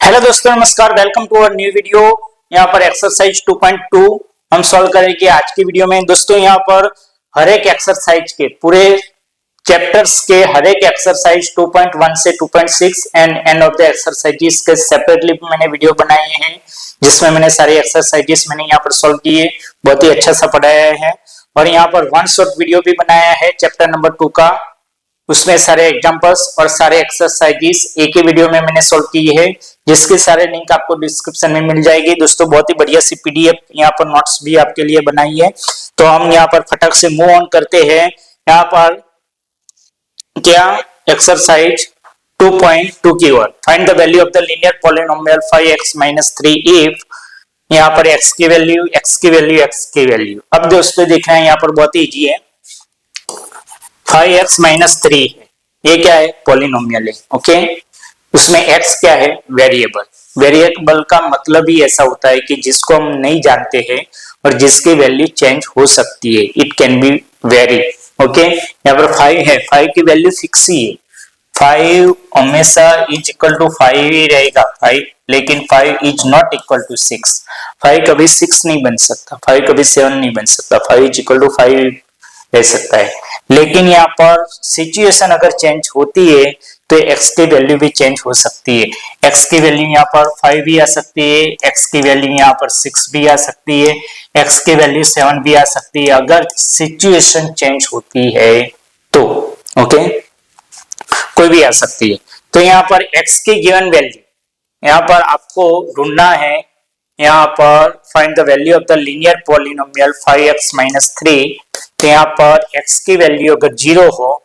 Hello दोस्तों, नमस्कार। Welcome to our new video. यहाँ पर एक्सरसाइज 2.2 हम सॉल्व करेंगे आज की वीडियो में। दोस्तों यहाँ पर हर एक एक्सरसाइज के पूरे चैप्टर्स के हर एक एक्सरसाइज 2.1 से 2.6 and end of the exercises के सेपरेटली मैंने वीडियो बनाए हैं, जिसमें मैंने सारे एक्सरसाइजेस मैंने यहाँ पर सॉल्व किए, बहुत ही अच्छा सा पढ़ाया है। और यहाँ पर वन शॉट वीडियो भी बनाया है चैप्टर नंबर 2 का, उसमें सारे एग्जांपल्स और सारे एक्सरसाइजेस एक ही वीडियो में मैंने सॉल्व की है, जिसके सारे लिंक आपको डिस्क्रिप्शन में मिल जाएगी। दोस्तों बहुत ही बढ़िया सी पीडीएफ यहाँ पर नोट्स भी आपके लिए बनाई है। तो हम यहाँ पर फटक से मूव ऑन करते हैं। यहाँ पर क्या एक्सरसाइज 2.2 की ओर, find the value of the linear polynomial 5x - 3 if यहाँ पर x की वैल्यू, x की वैल्यू, x की वैल्यू। अब दोस्तों देखना है, यहाँ पर बहुत ही इजी है। 5x - 3 है, ये क्या है? पॉलिनोमियल है। ओके, उसमें x क्या है? वेरिएबल। वेरिएबल का मतलब ही ऐसा होता है कि जिसको हम नहीं जानते हैं और जिसकी वैल्यू चेंज हो सकती है। It can be very. Okay, यहाँ पर 5 है, 5 की वैल्यू फिक्स ही है। 5 हमेशा इज इक्वल टू 5 ही रहेगा 5, लेकिन 5 इज नॉट इक्वल टू 6। 5 कभी 6 नहीं बन सकता, 5 कभी 7 नहीं बन सकता, 5 इज इक्वल टू 5 रह सकता है। लेकिन यहाँ पर सिचुएशन अगर चेंज होती है तो x की वैल्यू भी चेंज हो सकती है। x की वैल्यू यहाँ पर 5 भी आ सकती है, x की वैल्यू यहाँ पर 6 भी आ सकती है, x की वैल्यू 7 भी आ सकती है, अगर सिचुएशन चेंज होती है तो। ओके, कोई भी आ सकती है। तो यहाँ पर x की गिवन वैल्यू यहाँ पर आपको ढूंढना है। यहाँ पर find the value of the linear polynomial 5x - 3। तो यहाँ पर x की वैल्यू अगर 0 हो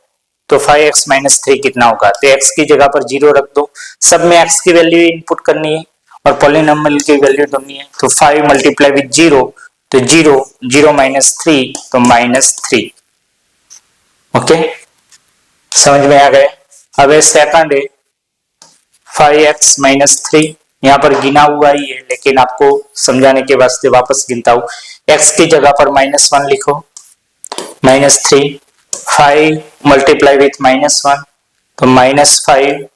तो 5x - 3 कितना होगा? तो x की जगह पर 0 रख दो। सब में x की वैल्यू इनपुट करनी है और पॉलिनोमियल की वैल्यू ढूंढनी है। तो 5 मल्टीप्लाई विद 0 तो 0, 0 - 3 तो -3। ओके, समझ में आ गया? अब सेकंड है 5x - 3। यहाँ पर गिना हुआ ही है, लेकिन आपको समझाने के वास्ते वापस गिनता हूं। x की जगह पर -1 लिखो, -3। 5 मल्टीप्लाई विथ -1 तो -5,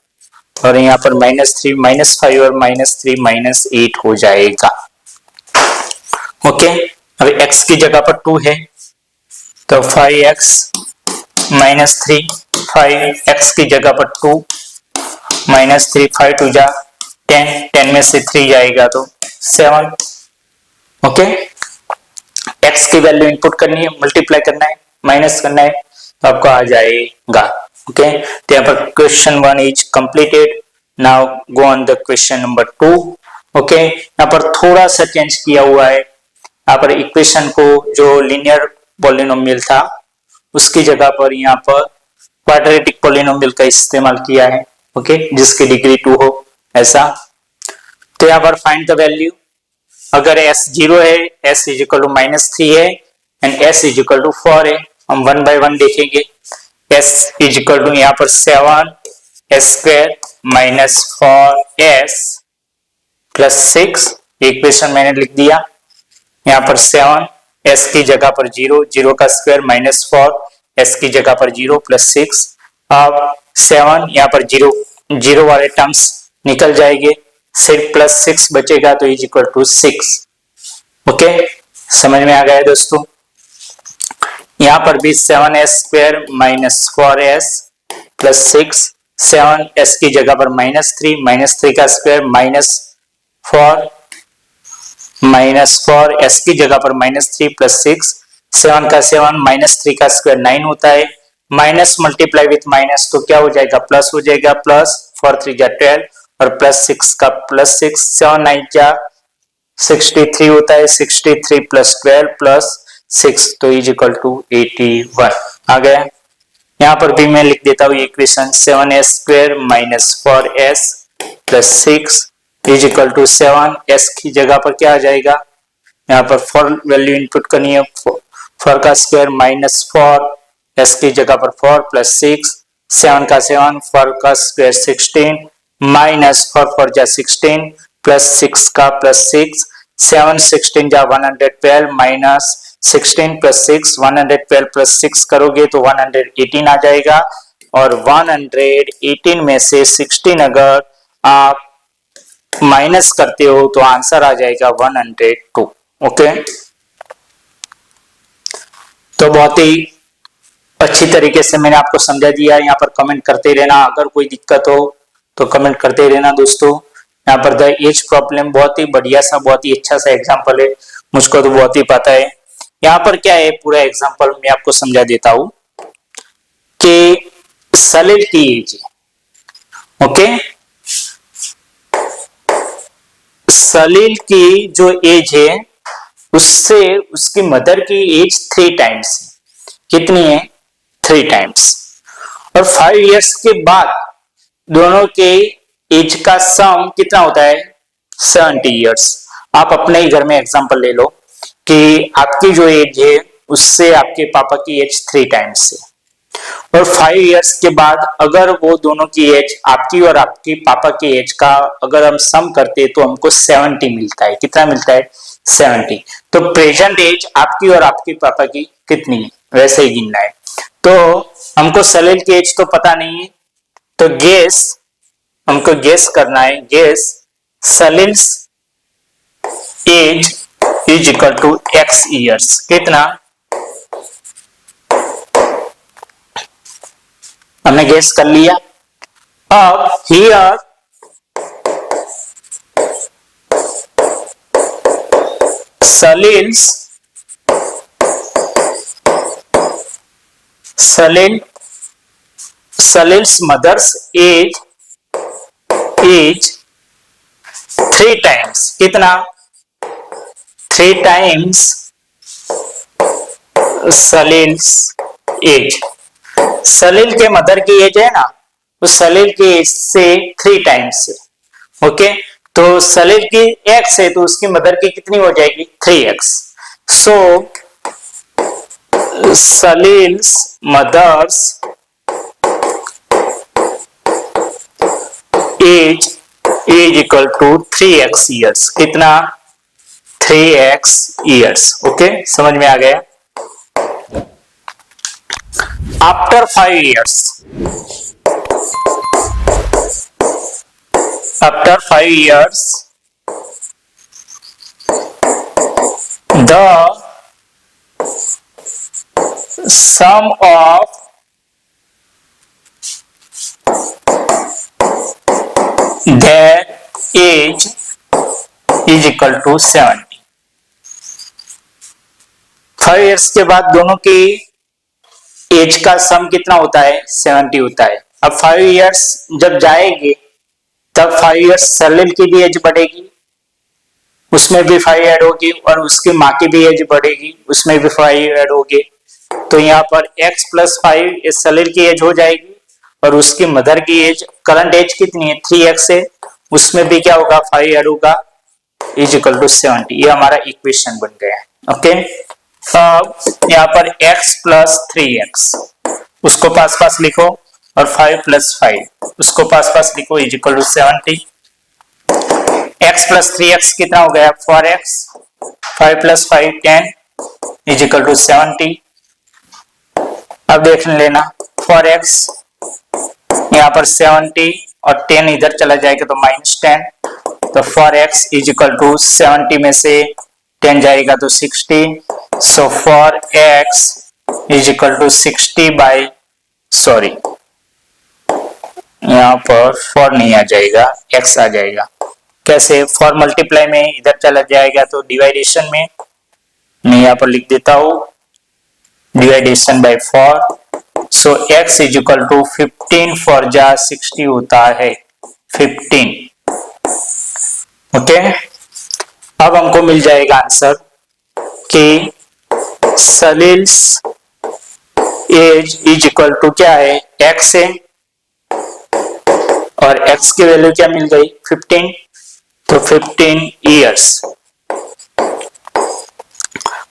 और यहाँ पर -3, -5 और -3 -8 हो जाएगा। ओके, अब x की जगह पर 2 है तो 5x - 3, 5x की जगह पर 2 -3, 5 2 जा 10, 10 में से 3 जाएगा तो 7। ओके, x की वैल्यू इनपुट करनी है, मल्टीप्लाई करना है, माइनस करना है, तो आपको आ जाएगा। ओके, तो यहाँ पर question 1 is completed. Now go on the question number 2। Okay, यहाँ पर थोड़ा सा चेंज किया हुआ है। यहाँ पर इक्वेशन को जो लीनियर पॉलिनोमियल था उसकी जगह पर यहाँ पर क्वाड्रेटिक पॉलिनोमियल का इस्तेमाल किया है। ओके, जिसकी डिग्री 2 हो ऐसा। तो यहाँ पर फाइंड द वैल्यू, अगर s 0 है, s इज इक्वल टू -3 है and s is equal to 4 है। हम 1 बाय 1 देखेंगे। s इज इक्वल टू यहाँ पर 7s² - 4s प्लस 6, इक्वेशन मैंने लिख दिया। यहाँ पर 7, s की जगह पर 0, 0 का स्क्वायर -4, s की जगह पर 0 प्लस 6। अब 7 यहाँ पर 0 0 वाले टर्म्स निकल जाएंगे, सिर्फ प्लस 6 बचेगा तो इज इक्वल टू 6। ओके, समझ में आ गया दोस्तों? यहाँ पर भी 7s² - 4s प्लस 6, 7s की जगह पर -3, -3 का स्क्वायर -4, -4s की जगह पर -3 प्लस 6, 7 का 7 -3 का स्क्वायर 9 होता है। माइनस मल्टीप्लाई विथ माइनस तो क्या हो जाएगा? प्लस हो जाएगा। प्लस 4 3 जा 12 और प्लस 6 का प्लस 6, 7 9 जा 63 होता है। 63 प्लस 12 प्लस 6 तो इज इक्वल टू 81 आ गया। यहाँ पर भी मैं लिख देता हूँ equation 7s² - 4s plus 6 is equal to 7। s की जगह पर क्या आ जाएगा? यहाँ पर 4 वैल्यू इनपुट करनी है। 4 का स्क्वायर -4, s की जगह पर 4 प्लस 6, 7 का 7, 4 का स्क्वायर 16 -4 4 जा 16 प्लस 6 का प्लस 6, 7 16 जा 112 माइनस 16 प्लस 6, 112 प्लस 6 करोगे तो 118 आ जाएगा। और 118 में से 16 अगर आप माइनस करते हो तो आंसर आ जाएगा 102। ओके, तो बहुत ही अच्छी तरीके से मैंने आपको समझा दिया। यहाँ पर कमेंट करते रहना, अगर कोई दिक्कत हो तो कमेंट करते रहना दोस्तों। यहाँ पर द एज प्रॉब्लम बहुत ही बढ़िया सा, बहुत ही अच्छा सा एग्जांपल है, मुझको तो बहुत ही पता है। यहाँ पर क्या है, पूरा एग्जांपल मैं आपको समझा देता हूं कि सलील की एज, ओके, सलील की जो एज है उससे उसकी मदर की एज 3 टाइम्स है। कितनी है? 3 टाइम्स। और 5 इयर्स के बाद दोनों के एज का सम कितना होता है? 70 इयर्स। आप अपने ही घर में एग्जांपल ले लो कि आपकी जो एज है उससे आपके पापा की एज 3 टाइम्स है, और 5 इयर्स के बाद अगर वो दोनों की एज, आपकी और आपके पापा की एज का अगर हम सम करते तो हमको 70 मिलता है। कितना मिलता है? 70। तो प्रेजेंट एज आपकी और आपके पापा की कितनी है, वैसे ही गिनना है। तो हमको सलील की एज तो पता नहीं है, तो हमको गेस करना है। Guess Salil's age is equal to x years. कितना? हमने गेस कर लिया। अब here Salil's mother's age is 3 times. कितना? 3 टाइम्स सलील्स एज। सलील के मदर की एज है ना, उस सलील की एज से 3 टाइम्स है। ओके, तो सलील की x है तो उसकी मदर की कितनी हो जाएगी? 3x। So Salil's mother's age is equal to 3x years. कितना? 3x years. ओके, समझ में आ गया। After 5 years, after 5 years, the sum of their age is equal to 70। 5 years के बाद दोनों की एज का सम कितना होता है? 70 होता है। अब 5 इयर्स जब जाएंगे तब 5 इयर्स सलील की भी एज बढ़ेगी, उसमें भी 5 ऐड होगी, और उसकी माँ की भी एज बढ़ेगी, उसमें भी 5 ऐड होगी। तो यहाँ पर x प्लस 5 सलील की एज हो जाएगी, और उसकी मदर की एज, करंट एज कितनी है? 3x है, उसमें भी क्या होगा? 5 ऐड होगा, इज इक्वल टू 70। ये हमारा इक्वेशन बन गया है। ओके, अब यहाँ पर x प्लस 3x उसको पास पास लिखो, और 5 प्लस 5 उसको पास पास लिखो, is equal to 70। x plus 3x कितना हो गया? 4x। 5 plus 5 10 is equal to 70। अब देख लेना, 4x यहाँ पर 70 और 10 इधर चला जाएगा तो -10, तो 4x इज इक्वल टू 70 में से 10 जाएगा तो 60। So 4x is equal to 60 by, sorry यहाँ पर 4 नहीं आ जाएगा, x आ जाएगा। कैसे? 4 मल्टीप्लाई में इधर चला जाएगा तो डिवाइडेशन में, मैं यहाँ पर लिख देता हूँ division by 4। So x is equal to 15 4 जा 60 होता है 15। ओके, अब हमको मिल जाएगा आंसर कि सलील्स एज इज इक्वल टू क्या है? x है, और x की वैल्यू क्या मिल गई? 15, तो 15 इयर्स।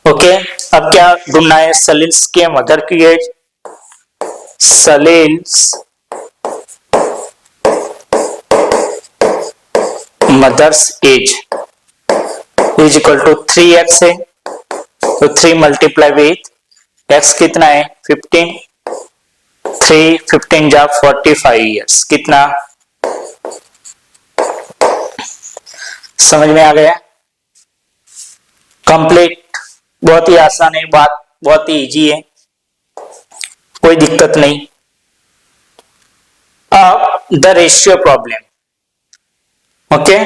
ओके, अब क्या ढूंढना है? सलील्स के मदर की age. Salil's mother's age is equal to 3x है, तो 3 मल्टीप्लाई विथ x कितना है? 15। 3 15 जा 45 इयर्स। कितना? समझ में आ गया? कंप्लीट। बहुत ही आसान है, बात बहुत ही इजी है, कोई दिक्कत नहीं। अब द रेशियो प्रॉब्लम। ओके,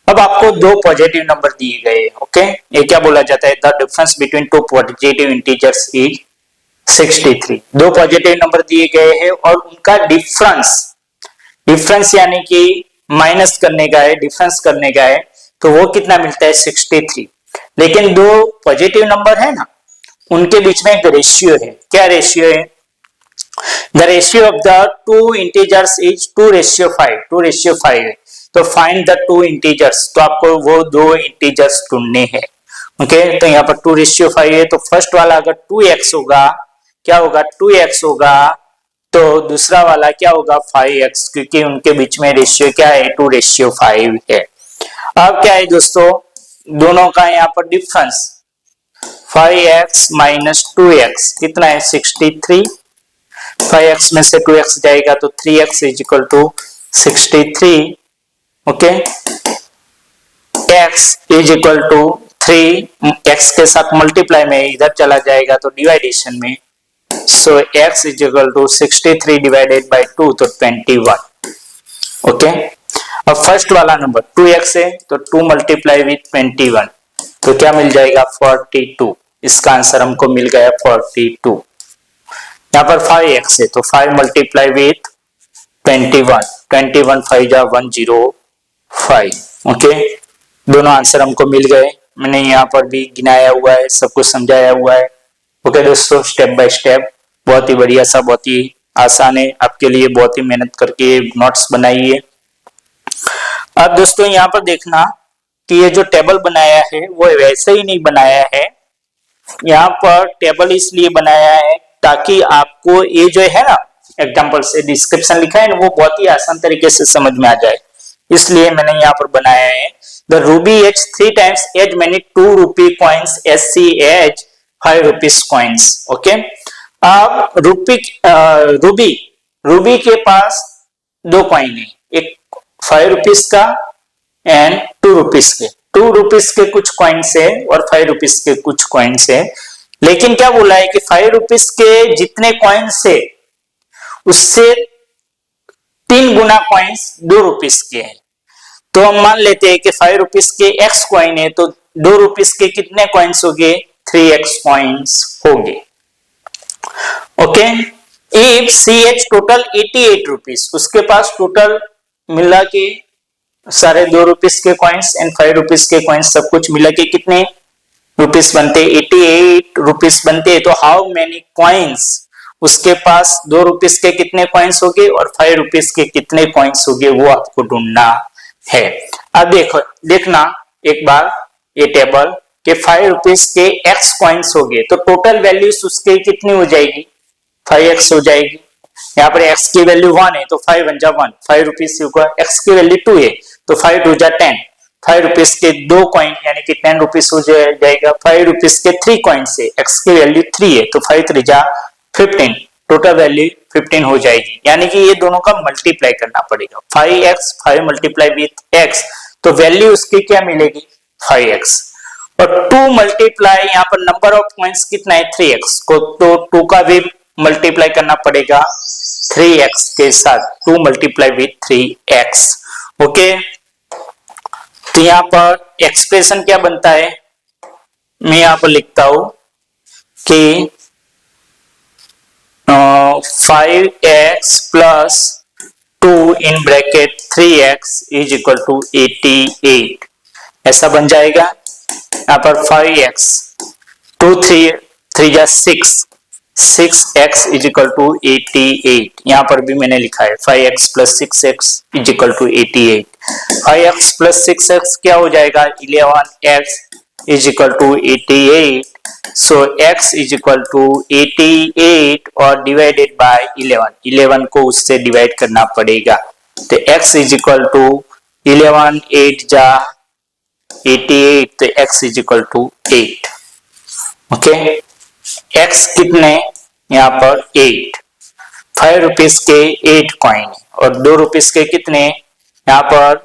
अब आपको दो पॉजिटिव नंबर दिए गए। ओके, ये क्या बोला जाता है? The difference between two positive integers is 63। दो पॉजिटिव नंबर दिए गए हैं और उनका डिफरेंस यानी कि माइनस करने का है, डिफरेंस करने का है, तो वो कितना मिलता है? 63। लेकिन दो पॉजिटिव नंबर है ना, उनके बीच में एक रेशियो है। क्या रेशियो है? The ratio of the two integers is 2:5। 2:5 है। तो फाइंड द टू इंटीजर्स, तो आपको वो दो इंटीजर्स ढूंढने हैं। ओके, तो यहाँ पर 2:5 है, तो फर्स्ट वाला अगर 2x होगा, क्या होगा? 2x होगा, तो दूसरा वाला क्या होगा? 5x, क्योंकि उनके बीच में रेशियो क्या है? 2:5 है। अब क्या है दोस्तों, दोनों का यहाँ पर डिफरेंस 5x माइनस 2x कितना है? 63। 5x में से 2x जाएगा तो 3x is equal to 63। Okay, x is equal to 3, x के साथ मल्टीप्लाई में इधर चला जाएगा तो डिवाइडेशन में, so x is equal to 63 divided by 2 तो 21। ओके, अब फर्स्ट वाला नंबर 2x है, तो 2 मल्टीप्लाई विथ 21 तो क्या मिल जाएगा? 42। इसका आंसर हमको मिल गया 42। यहाँ पर 5x है, तो 5 मल्टीप्लाई विथ 21, 21 5 जा 105। ओके, दोनों आंसर हमको मिल गए। मैंने यहाँ पर भी गिनाया हुआ है, सब कुछ समझाया हुआ है। ओके दोस्तों, स्टेप बाय स्टेप, बहुत ही बढ़िया सा, बहुत ही आसान है आपके लिए, बहुत ही मेहनत करके नोट्स बनाई है। अब दोस्तों यहाँ पर देखना कि ये जो टेबल बनाया है वो वैसे ही नहीं बनाया है। यहाँ पर टेबल इसलिए बनाया है ताकि आपको ये जो है ना एग्जांपल से डिस्क्रिप्शन लिखा है ना, वो बहुत ही आसान तरीके से समझ में आ जाए, इसलिए मैंने यहाँ पर बनाया है। The Ruby has 3 times as many 2 rupee coins as she has 5 rupees coins। Okay, अब रूबी के पास दो कॉइन है, एक 5 rupees का एंड 2 rupees के। 2 rupees के कुछ कॉइन्स है और 5 rupees के कुछ कॉइन्स है। लेकिन क्या बोला है कि 5 rupees के जितने कॉइन्स है उससे 3 गुना कॉइन्स 2 rupees के हैं। तो हम मान लेते हैं कि 5 rupees के x कॉइन है, तो 2 rupees के कितने कॉइन्स हो गए? 3x कॉइन्स हो गए। Okay, if CH total 88 rupees, उसके पास टोटल मिला के सारे 2 rupees के कॉइन्स एंड 5 rupees के कॉइन्स सब कुछ मिला के कितने रुपीस बनते? 88 rupees बनते। तो हाउ मेनी कॉइन्स, उसके पास 2 rupees के कितने कॉइन्स हो गए और 5 rupees के कितने कॉइन्स हो गए, वो आपको ढूंढना है। अब देखना एक बार ये टेबल के 5 rupees के x कॉइन्स हो गए, तो टोटल वैल्यूज उसके कितनी हो जाएगी? 5x हो जाएगी। यहाँ पर x की वैल्यू 1 है तो 5 1 जा 1, 5 rupees होगा। x की वैल्यू 2 है तो 5 2 जा 10, 5 rupees के 2 कॉइन यानी कि 10 rupees हो जाएगा। 5 rupees के 3 कॉइन्स है, x की वैल्यू 3 है तो 5 3 जा 15, टोटल वैल्यू 15 हो जाएगी। यानी कि ये दोनों का मल्टीप्लाई करना पड़ेगा। 5x 5 मल्टीप्लाई विथ x, तो वैल्यू उसकी क्या मिलेगी? 5x। और 2 मल्टीप्लाई यहाँ पर नंबर ऑफ कॉइन्स कितना है? 3x को, तो 2 का भी मल्टीप्लाई करना पड़ेगा 3x के साथ। 2 मल्टीप्लाई विथ 3x। ओके, तो यहाँ पर एक्सप्रेशन क्या बनता है? मैं यहाँ पर लिखता हूं कि 5x plus 2 in bracket 3x is equal to 88, ऐसा बन जाएगा। यहाँ पर 5x 2 3 जा 6, 6x is equal to 88। यहाँ पर भी मैंने लिखा है 5x plus 6x is equal to 88। 5x plus 6x क्या हो जाएगा? 11x is equal to 88। So x is equal to 88 और डिवाइडेड बाय 11, 11 को उससे डिवाइड करना पड़ेगा। तो x is equal to 11 8 जा 88, तो x is equal to 8। Okay, x कितने? यहाँ पर 8। 5 rupees के 8 कॉइन और 2 rupees के कितने? यहाँ पर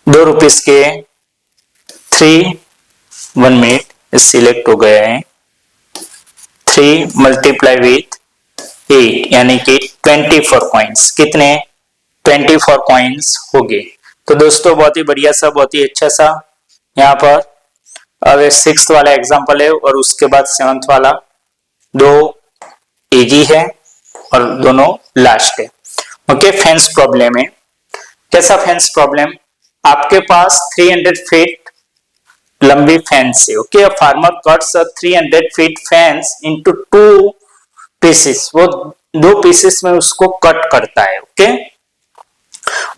₹2 के 3 1 मिनट सिलेक्ट हो गए हैं। 3 मल्टीप्लाई विथ 8 यानी कि 24 कॉइन्स। कितने? 24 कॉइन्स हो गए। तो दोस्तों बहुत ही बढ़िया सा, बहुत ही अच्छा सा यहाँ पर अब 6th वाला एग्जांपल है और उसके बाद 7th वाला। दो इजी है और दोनों लास्ट है। ओके, फेंस प्रॉब्लम है। कैसा फेंस प्रॉब्लम? आपके पास 300 फीट लंबी फेंस है। ओके, फार्मर कट्स अ 300 फीट फेंस इनटू 2 पीसेस। वो 2 पीसेस में उसको कट करता है। Okay,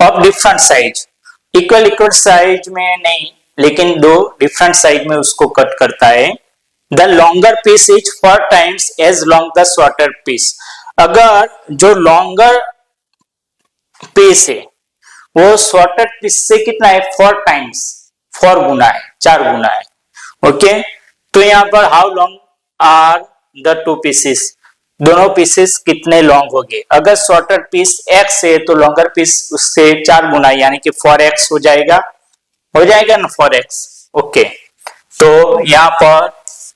of different size, equal size में नहीं, लेकिन 2 डिफरेंट साइज में उसको कट करता है। The longer piece is 4 times as long the shorter piece. अगर जो लॉन्गर पीस है वो शॉर्टर पीस से कितना है? 4 times, 4 गुना है, 4 गुना है। ओके, तो यहाँ पर how long are the 2 pieces, दोनों पीसेस कितने लॉन्ग हो गए? अगर शॉर्टर पीस x है तो लॉन्गर पीस उससे 4 गुना यानी कि 4x हो जाएगा ना 4x। ओके, तो यहाँ पर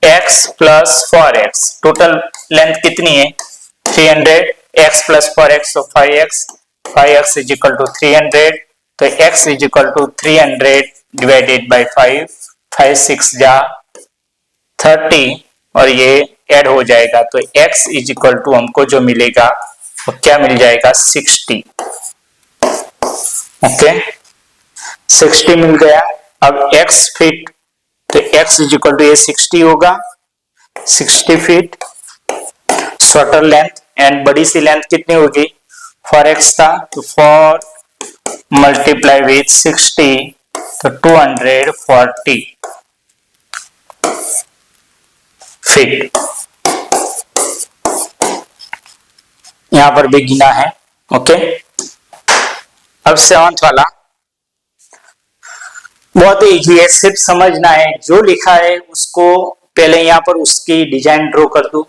x plus 4x, total length कितनी है? 300, x प्लस 4x तो 5x इज इक्वल टू 300, तो x is equal to 300 divided by 5, 5 6 जा 30 और ये ऐड हो जाएगा, तो x इज इक्वल टू हमको जो मिलेगा वो क्या मिल जाएगा? 60। ओके, 60 मिल गया। अब x फीट, तो x इज इक्वल टू ये 60 होगा, 60 फीट शॉर्टर लेंथ। एंड बड़ी सी लेंथ कितनी होगी? 4x था, तो 4 मल्टीप्लाई विथ 60 तो 240 फीट। यहां पर भी गिना है। ओके, अब 7th वाला बहुत ही इजी है, सिर्फ समझना है। जो लिखा है उसको पहले यहाँ पर उसकी डिजाइन ड्रॉ कर दो,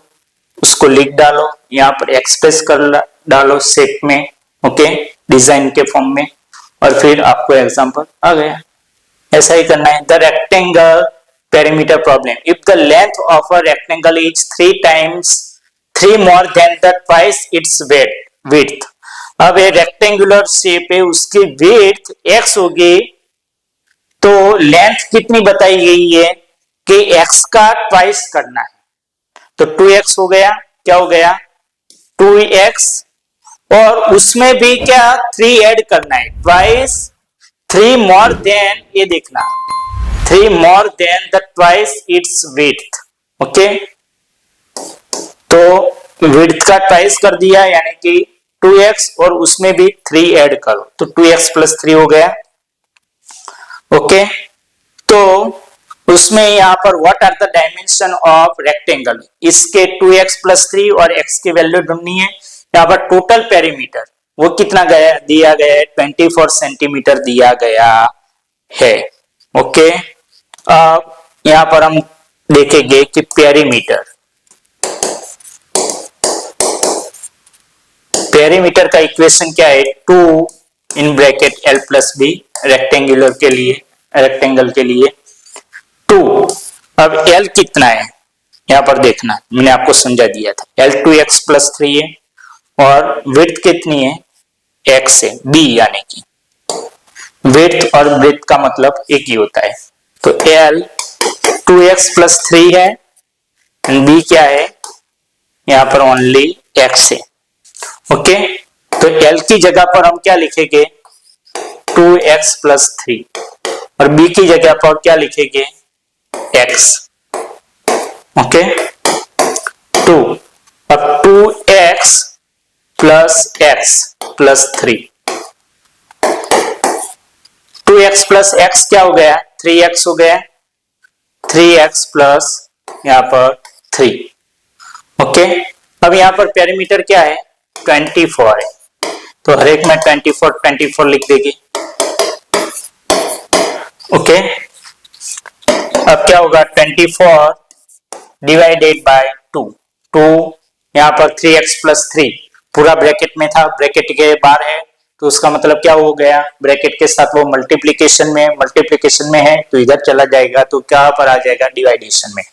उसको लिख डालो, यहाँ पर एक्सप्रेस कर डालो शेप में। ओके, डिजाइन के फॉर्म में, और फिर आपको एग्जांपल आ गया। ऐसा ही करना है। The rectangle perimeter problem, if the length of a rectangle is 3 more than the twice its width। अब ये रेक्टेंगुलर शेप है, उसकी विड्थ x होगी, तो लेंथ कितनी बताई गई है कि x का ट्वाइस करना है, तो 2x हो गया। क्या हो गया? 2x, और उसमें भी क्या 3 ऐड करना है, ट्वाइस 3 more than, ये देखना 3 more than the twice its width। Okay, तो विड्थ का ट्वाइस कर दिया यानी कि 2x, और उसमें भी 3 ऐड करो, तो 2x प्लस 3 हो गया। ओके, तो उसमें यहाँ पर what are the dimension of rectangle, इसके 2x प्लस 3 और x की वैल्यू ढूंढनी है। यहाँ पर टोटल पेरीमीटर वो कितना गया दिया गया है? 24 सेंटीमीटर दिया गया है। ओके, अब यहाँ पर हम देखेंगे कि पेरीमीटर का इक्वेशन क्या है? 2 in bracket l plus b, rectangular के लिए, रेक्टेंगल के लिए 2। अब l कितना है यहाँ पर देखना, मैंने आपको समझा दिया था। l 2x प्लस 3 है, और विड्थ कितनी है? x है, b यानी कि विड्थ और ब्रेथ का मतलब एक ही होता है। तो l 2x प्लस 3 है, b क्या है? यहाँ पर ओनली x है। ओके, तो l की जगह पर हम क्या लिखेंगे? 2x प्लस 3, और b की जगह पर क्या लिखेंगे? x। ओके, 2, अब 2x plus x plus 3, 2x plus x क्या हो गया? 3x हो गया, 3x प्लस यहाँ पर 3। ओके, अब यहाँ पर पेरीमीटर क्या है? 24 है, तो हर एक में 24 लिख देंगे। ओके, अब क्या होगा? 24 डिवाइडेड बाय 2, यहाँ पर 3x प्लस 3 पूरा ब्रैकेट में था, ब्रैकेट के बाहर है, तो उसका मतलब क्या हो गया, ब्रैकेट के साथ वो मल्टीप्लीकेशन में है तो इधर चला जाएगा तो क्या पर आ जाएगा, डिवाइडेशन में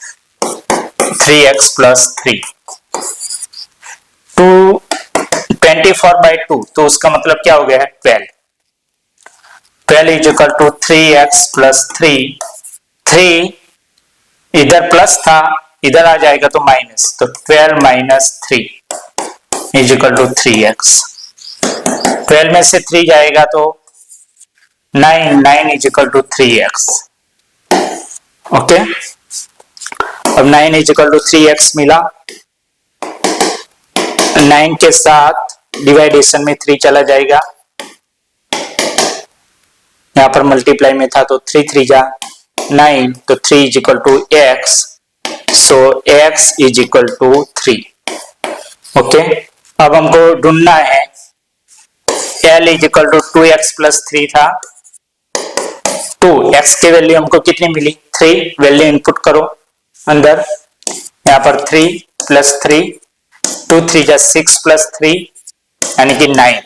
3x प्लस 3 2 24/2 तो उसका मतलब क्या हो गया, 12 is equal to 3x plus 3 इधर प्लस था इधर आ जाएगा तो माइनस, तो 12 minus 3 is equal to 3x। 12 में से 3 जाएगा तो 9 is equal to 3x। Okay, अब 9 इज इक्वल टू 3x मिला, 9 के साथ डिवाइडेशन में 3 चला जाएगा, यहां पर मल्टीप्लाई में था तो 3 जा 9 तो 3 is equal to x, so x is equal to 3। Okay, अब हमको ढूंढना है l is equal to 2x plus 3 था, 2x की वैल्यू हमको कितनी मिली, 3, वैल्यू इनपुट करो अंदर, यहां पर 3 प्लस 3 2 3 जा 6 प्लस 3 यानी कि 9।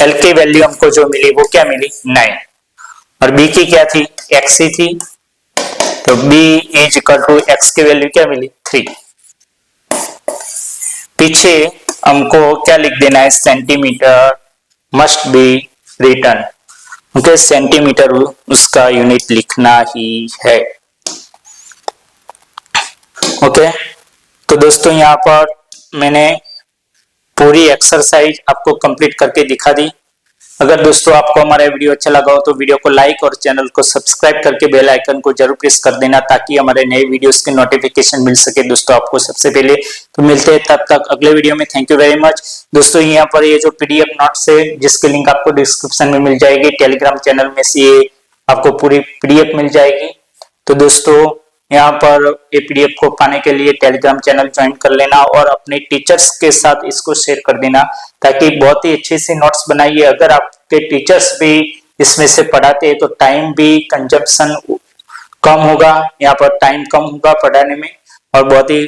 L की वैल्यू हमको जो मिली वो क्या मिली, 9, और B की क्या थी, x ही थी, तो B is equal to x की वैल्यू क्या मिली, 3। पीछे हमको क्या लिख देना है, centimetre must be written. Okay, centimetre उसका यूनिट लिखना ही है। ओके, तो दोस्तों यहाँ पर मैंने पूरी एक्सरसाइज आपको कंप्लीट करके दिखा दी। अगर दोस्तों आपको हमारा वीडियो अच्छा लगा हो तो वीडियो को लाइक और चैनल को सब्सक्राइब करके बेल आइकन को जरूर प्रेस कर देना ताकि हमारे नए वीडियोस के नोटिफिकेशन मिल सके दोस्तों आपको सबसे पहले। तो मिलते हैं तब तक अगले वीडियो में। थैंक यू वेरी मच दोस्तों। यहाँ पर ये जो पीडीएफ नोट्स है जिसकी लिंक आपको डिस्क्रिप्शन में मिल जाएगी, टेलीग्राम चैनल में से ये आपको पूरी पीडीएफ मिल जाएगी। तो दोस्तों यहाँ पर ये पीडीएफ को पाने के लिए टेलीग्राम चैनल ज्वाइन कर लेना और अपने टीचर्स के साथ इसको शेयर कर देना ताकि बहुत ही अच्छे से नोट्स बनाइए। अगर आपके टीचर्स भी इसमें से पढ़ाते हैं तो टाइम भी कंजप्शन कम होगा, यहाँ पर टाइम कम होगा पढ़ाने में और बहुत ही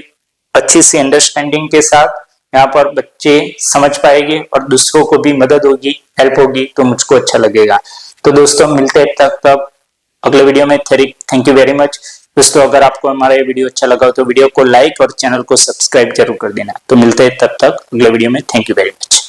अच्छी सी अंडरस्टैंडिंग के साथ यहाँ पर बच्चे समझ पाएंगे और दूसरों को भी मदद होगी, हेल्प होगी, तो मुझको अच्छा लगेगा। तो दोस्तों मिलते हैं तब अगले वीडियो में। थैंक यू वेरी मच दोस्तों। अगर आपको हमारा ये वीडियो अच्छा लगा हो तो वीडियो को लाइक और चैनल को सब्सक्राइब जरूर कर देना। तो मिलते हैं तब तक अगले वीडियो में। Thank you very much.